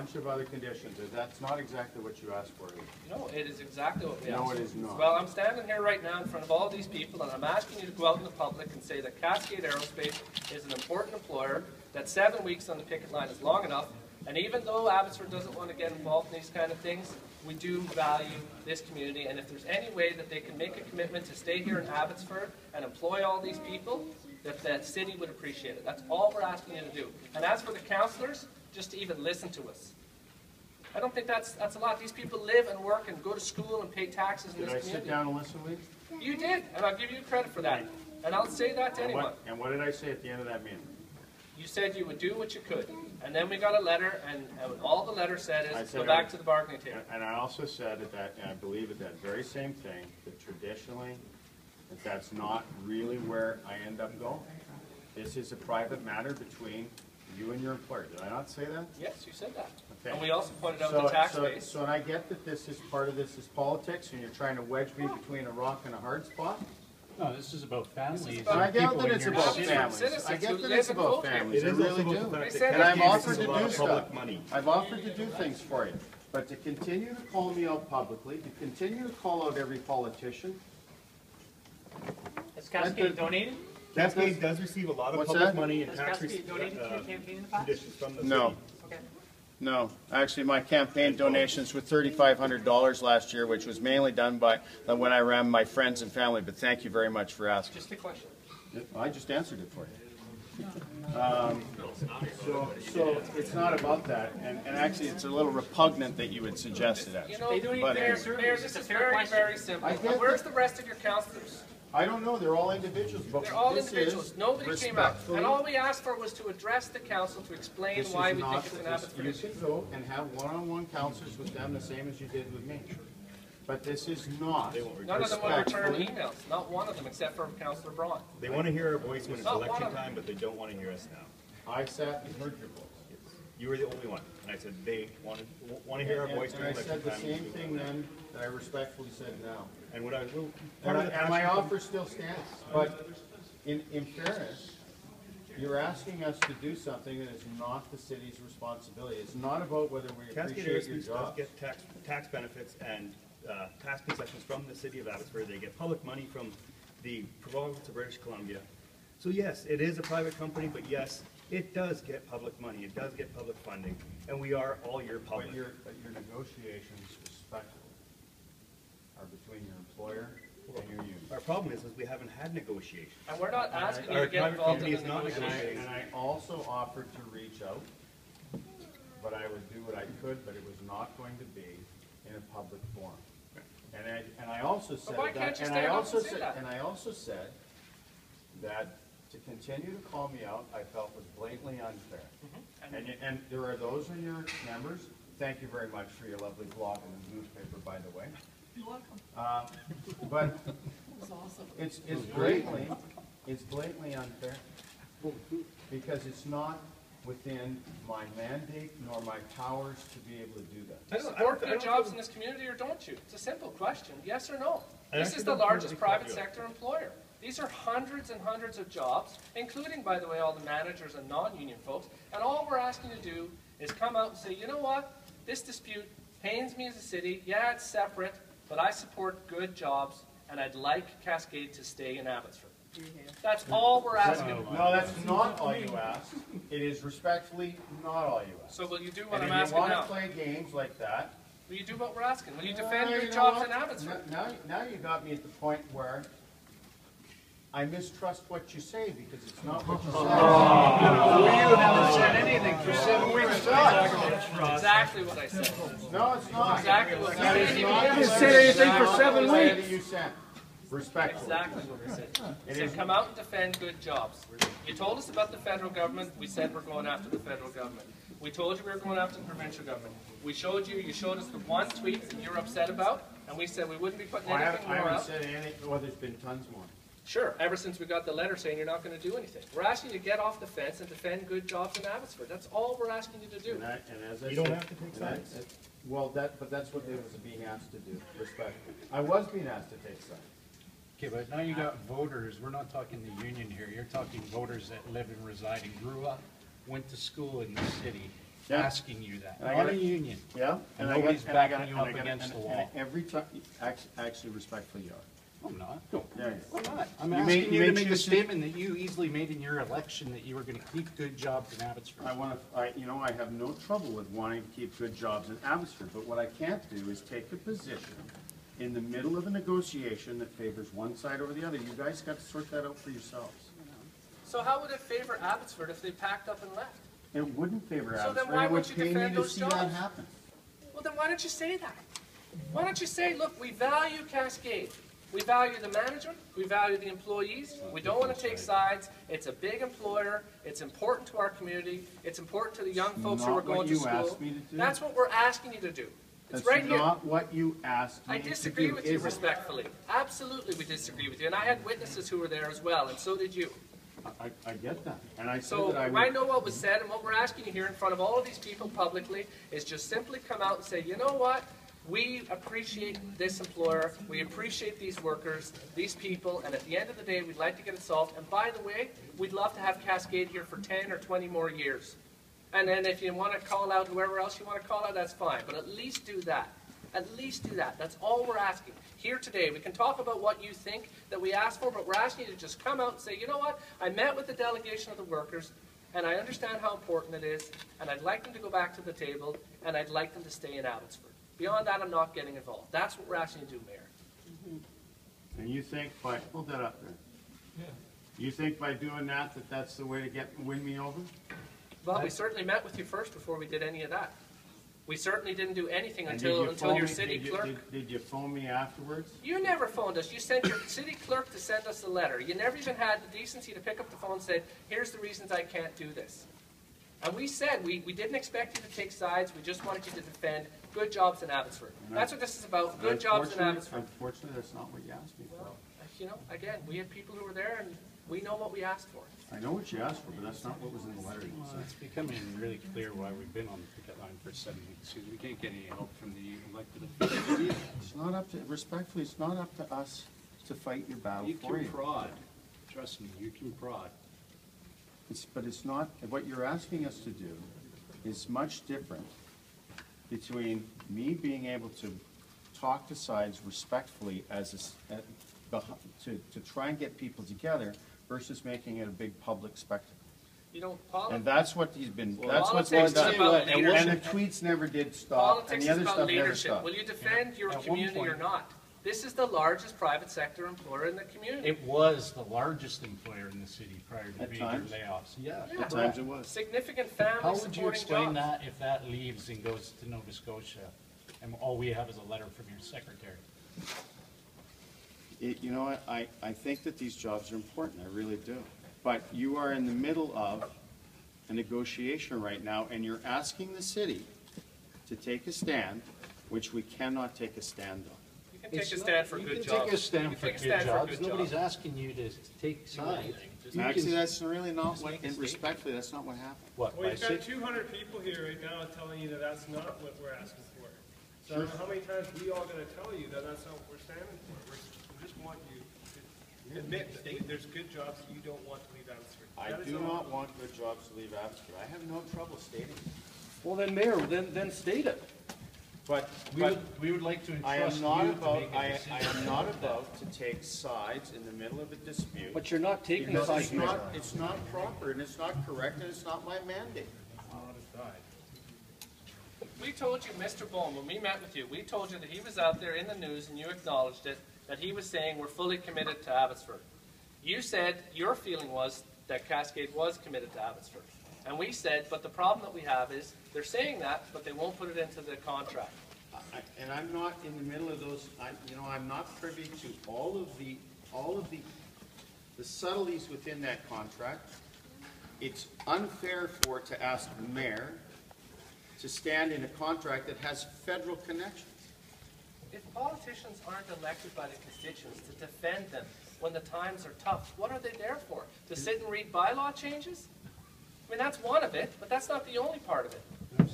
bunch of other conditions. That's not exactly what you asked for. No, it is exactly what we asked. No, it is not. Well, I'm standing here right now in front of all these people, and I'm asking you to go out in the public and say that Cascade Aerospace is an important employer, that 7 weeks on the picket line is long enough, and even though Abbotsford doesn't want to get involved in these kind of things, we do value this community, and if there's any way that they can make a commitment to stay here in Abbotsford and employ all these people, that city would appreciate it. That's all we're asking you to do. And as for the councillors, just to even listen to us. I don't think that's a lot. These people live and work and go to school and pay taxes in this community. Did I sit down and listen, Lee? You did, and I'll give you credit for that. And I'll say that to anyone. And what did I say at the end of that meeting? You said you would do what you could. And then we got a letter, and all the letter said is go back to the bargaining table. And I also said that, and I believe at that very same thing, that traditionally, that's not really where I end up going. This is a private matter between you and your employer. Did I not say that? Yes, you said that. Okay. And we also pointed out the tax base. So I get that this is part of this is politics, and you're trying to wedge me between a rock and a hard spot. No, this is about families. I get that it's about families. I get that it's about families. I really do. And I've offered to do stuff. I've offered to do things for you. But to continue to call me out publicly, to continue to call out every politician. Has Cascade donated? Cascade does receive a lot of public money and tax donated to your campaign in the past? conditions from the No. city. Okay. No, actually my campaign donations were $3,500 last year, which was mainly done by when I ran my friends and family, but thank you very much for asking. Just a question. I just answered it for you. So it's not about that, and actually it's a little repugnant that you would suggest it You as. know, But Mayor, this is very, very simple. And where's the rest of your councillors? I don't know, they're all individuals, but They're all this individuals. is Nobody came out. respectfully- And all we asked for was to address the council to explain This why is we not think it's an this- Abbotsford You issue. can go and have one-on-one councils with them, the same as you did with me. But this is not None of them will return respectfully. emails. Not one of them, except for Councillor Braun. They want to hear our voice when it's Not one election of them. time, but they don't want to hear us now. I sat and heard your voice. You were the only one. And I said they want to hear our voice And during I election said the time. same thing then that I respectfully said now. And what I will, And my offer still stands. But in fairness, you're asking us to do something that is not the city's responsibility. It's not about whether we Cascade appreciate your Aerospace does job. get tax benefits and tax concessions from the city of Abbotsford. They get public money from the province of British Columbia. So yes, it is a private company, but yes, it does get public money. It does get public funding, and we are all year public. But your negotiations respectfully are between your employer and your union. Our problem is we haven't had negotiations. And we're not asking you Our to get private involved in company the is not negotiations. And I also offered to reach out, but I would do what I could, but it was not going to be in a public forum. And I also said why can't that, you and stand I up also and say said, that? and I also said that to continue to call me out, I felt was blatantly unfair. And there are those in your members. Thank you very much for your lovely blog in the newspaper, by the way. You're welcome. But It was awesome. it's blatantly unfair because it's not within my mandate nor my powers to be able to do that. Do you support good jobs in this community or don't you? It's a simple question, yes or no. This is the largest private sector employer. These are hundreds and hundreds of jobs, including, by the way, all the managers and non-union folks, and all we're asking you to do is come out and say, you know what, this dispute pains me as a city, yeah, it's separate, but I support good jobs, and I'd like Cascade to stay in Abbotsford. That's all we're asking. No, that's not all you asked. It is respectfully not all you asked. So will you do what And I'm if you asking want now? to play games like that, Will you do what we're asking? Will you defend you good know jobs what? in Abbotsford? Now you got me at the point where I mistrust what you say because it's not what you say. You haven't said anything for 7 weeks. Exactly what I said. No, it's not. Exactly what That I is said. not You didn't say anything for 7 the letter weeks. you sent. Respectfully. Exactly what I said. I said, come out and defend good jobs. You told us about the federal government. We said we're going after the federal government. We told you we were going after the provincial government. We showed you, you showed us the one tweet that you're upset about, and we said we wouldn't be putting I anything more haven't out. said anything. Well, there's been tons more. Sure, ever since we got the letter saying you're not going to do anything. We're asking you to get off the fence and defend good jobs in Abbotsford. That's all we're asking you to do. And as I You don't said- have to take and I- sides. Well, but that's what they was being asked to do. Respectfully, I was being asked to take sides. Okay, but now you got voters, we're not talking the union here, you're talking voters that live and reside and grew up, went to school in the city, Yeah. asking you that, And I not gotta- a union. Yeah. And I got- nobody's and I backing got- you and I up got- against the and wall. Every time, actually respectfully, you are. I'm not. Yeah, you I'm not. I'm You asking made- you you to made make a choices- statement that you easily made in your election, that you were gonna keep good jobs in Abbotsford. I want to, I have no trouble with wanting to keep good jobs in Abbotsford, but what I can't do is take a position in the middle of a negotiation that favors one side over the other. You guys got to sort that out for yourselves. So how would it favor Abbotsford if they packed up and left? It wouldn't favor So then Abbotsford. why It would would you pay me defend to those see that jobs? happen. Well, then why don't you say that? Why don't you say, look, we value Cascade. We value the management, we value the employees, we don't want to take sides, it's a big employer, it's important to our community, it's important to the young folks who are Not what going to you school. asked me to do. That's what we're asking you to do. It's That's right here. not what you asked me I to do. disagree with you is it? respectfully. Absolutely we disagree with you, and I had witnesses who were there as well, and so did you. I get that, and I said So that I I would. know what was said, and what we're asking you here in front of all of these people publicly is just simply come out and say, you know what? We appreciate this employer, we appreciate these workers, these people, and at the end of the day, we'd like to get it solved. And by the way, we'd love to have Cascade here for 10 or 20 more years. And then if you want to call out whoever else you want to call out, that's fine. But at least do that. At least do that. That's all we're asking. Here today, we can talk about what you think that we asked for, but we're asking you to just come out and say, you know what? I met with the delegation of the workers, and I understand how important it is, and I'd like them to go back to the table, and I'd like them to stay in Abbotsford. Beyond that, I'm not getting involved. That's what we're asking you to do, Mayor. And you think by, hold that up there. You think by doing that, that's the way to win me over? Well, we certainly met with you first before we did any of that. We certainly didn't do anything And did until you phone your me- city did you- clerk. Did you phone me afterwards? You never phoned us. You sent your city clerk to send us a letter. You never even had the decency to pick up the phone and say, here's the reasons I can't do this. And we said we didn't expect you to take sides. We just wanted you to defend good jobs in Abbotsford. That's what this is about, good jobs in Abbotsford. Unfortunately, that's not what you asked me for. Well, you know, again, we had people who were there and we know what we asked for. I know what you asked for, but that's not what was in the letter you Well, sent. it's becoming really clear why we've been on the picket line for 7 weeks, because we can't get any help from the elected officials. It's not up to, respectfully, it's not up to us to fight your battle You for can you. prod, trust me, you can prod. But it's not, what you're asking us to do is much different between me being able to talk to sides respectfully to try and get people together versus making it a big public spectacle. You know, And that's what he's been, Well, that's what's politics been is done. about And leadership. the tweets never did stop, and politics the is other about stuff never leadership. stopped. Will you defend your At one community or point- not? This is the largest private sector employer in the community. It was the largest employer in the city prior to At major times. layoffs. Yeah. At times it was. Significant How family would you supporting explain jobs. that if that leaves and goes to Nova Scotia, and all we have is a letter from your secretary? You know what, I think that these jobs are important, I really do. But you are in the middle of a negotiation right now, and you're asking the city to take a stand, which we cannot take a stand on. You can take a stand for good You jobs. can take a stand You for can take a good stand for jobs. good Nobody's jobs. asking you to take sides. You Actually, can- that's really not what, and respectfully, that's not what happened. What, Well, by you've got six? 200 people here right now telling you that that's not what we're asking for. So I don't know how many times we all gonna tell you that that's not what we're standing for. We just want you to admit that there's good jobs that you don't want to leave Abbotsford. I That is do all. not want good jobs to leave Abbotsford. I have no trouble stating it. Well, then, Mayor, then state it. But, We would like to I entrust am you not to about, make a I decision. am not about to take sides in the middle of a dispute. But you're not taking Because sides, Mayor. it's not proper, and it's not correct, and it's not my mandate. We told you, Mr. Bowen, when we met with you, we told you that he was out there in the news and you acknowledged it, that he was saying we're fully committed to Abbotsford. You said your feeling was that Cascade was committed to Abbotsford. And we said, but the problem that we have is they're saying that, but they won't put it into the contract. And I'm not in the middle of those, I'm not privy to all of the subtleties within that contract. It's unfair to ask the mayor to stand in a contract that has federal connections. If politicians aren't elected by the constituents to defend them when the times are tough, what are they there for? To sit and read bylaw changes? I mean, that's one of it, but that's not the only part of it.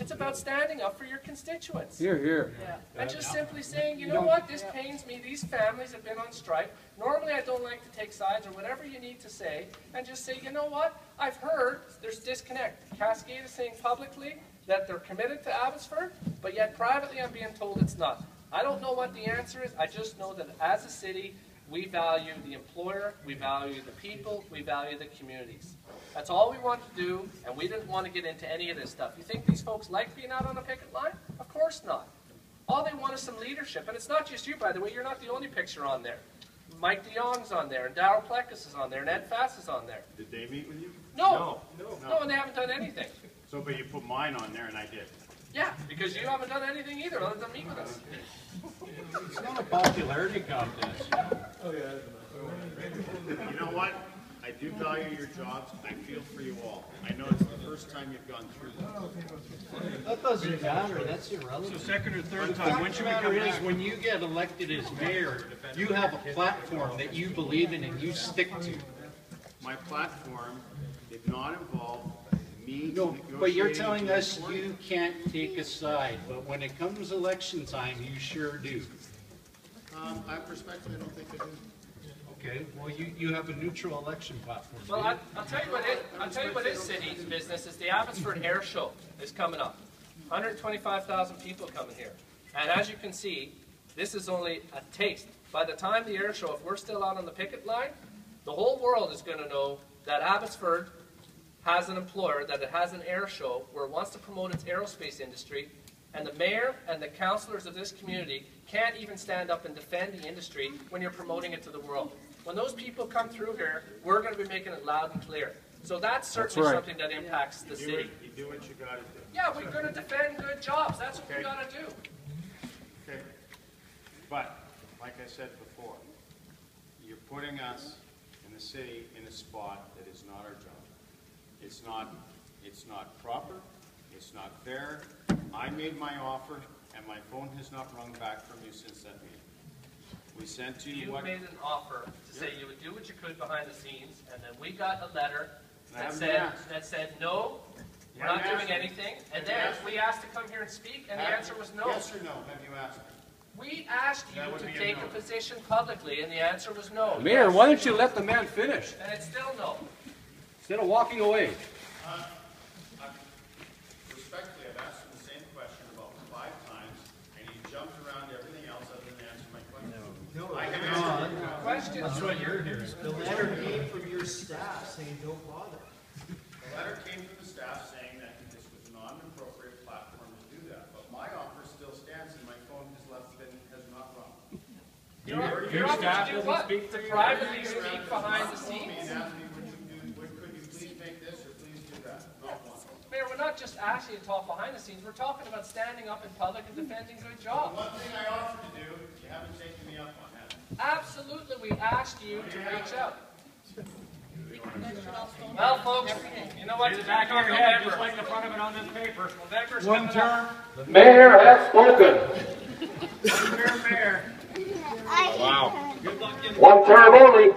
It's about standing up for your constituents. Here, here. And just simply saying, you know what, this pains me, these families have been on strike. Normally I don't like to take sides or whatever you need to say, and just say, you know what, I've heard there's disconnect. Cascade is saying publicly, that they're committed to Abbotsford, but yet privately I'm being told it's not. I don't know what the answer is. I just know that as a city, we value the employer, we value the people, we value the communities. That's all we want to do, and we didn't want to get into any of this stuff. You think these folks like being out on a picket line? Of course not. All they want is some leadership. And it's not just you, by the way. You're not the only picture on there. Mike DeYoung's on there, and Darryl Plekas is on there, and Ed Fass is on there. Did they meet with you? No, and they haven't done anything. So, but you put mine on there and I did. Yeah, because you haven't done anything either other than meet with us. It's not a popularity contest. You know what? I do value your jobs. I feel for you all. I know it's the first time you've gone through this. That doesn't matter, that's irrelevant. Second or third time, once you matter is, when you get elected as mayor, you have a platform that you believe in and you stick to. My platform did not involve me. No, but you're telling us you can't take a side, but when it comes election time, you sure do. I respectfully don't think I do. Okay, well, you have a neutral election platform. Well, I'll tell you what is city's business is the Abbotsford Air Show is coming up. 125,000 people coming here. And as you can see, this is only a taste. By the time the air show, if we're still out on the picket line, the whole world is going to know that Abbotsford has an employer, that it has an air show where it wants to promote its aerospace industry, and the mayor and the councillors of this community can't even stand up and defend the industry when you're promoting it to the world. When those people come through here, we're going to be making it loud and clear. So that's certainly something that impacts the city. You do what you got to do. Yeah, we're going to defend good jobs. That's what we got to do. Okay. But, like I said before, you're putting us in the city in a spot that is not our job. It's not proper. It's not fair. I made my offer, and my phone has not rung back from you since that meeting. We sent you You what... made an offer to say you would do what you could behind the scenes, and then we got a letter that said no, we're not doing anything, and then we asked to come here and speak, and the answer was no. Yes or no, have you asked? We asked you to take a position publicly, and the answer was no. Mayor, why don't you let the man finish And it's still no. instead of walking away? Respectfully, I've asked him the same question about 5 times, and he jumped around everything else other than answer my question. I can answer your question. That's what you're hearing. The letter came from your staff saying don't bother. The letter came from the staff saying that this was not an appropriate platform to do that, but my offer still stands, and my phone has not rung. Your offer to do what? To privately speak behind the scenes? And asked me, could you please make this or please do that? Not once. Mayor, we're not just asking you to talk behind the scenes. We're talking about standing up in public and defending good jobs. One thing I offered to do, you haven't taken me up on that. Absolutely, we asked you to reach out. Well, folks, you know what? Back of your head, just like the front of it on this paper. November's One coming up. term. The mayor has spoken. Mayor. Wow. One term only.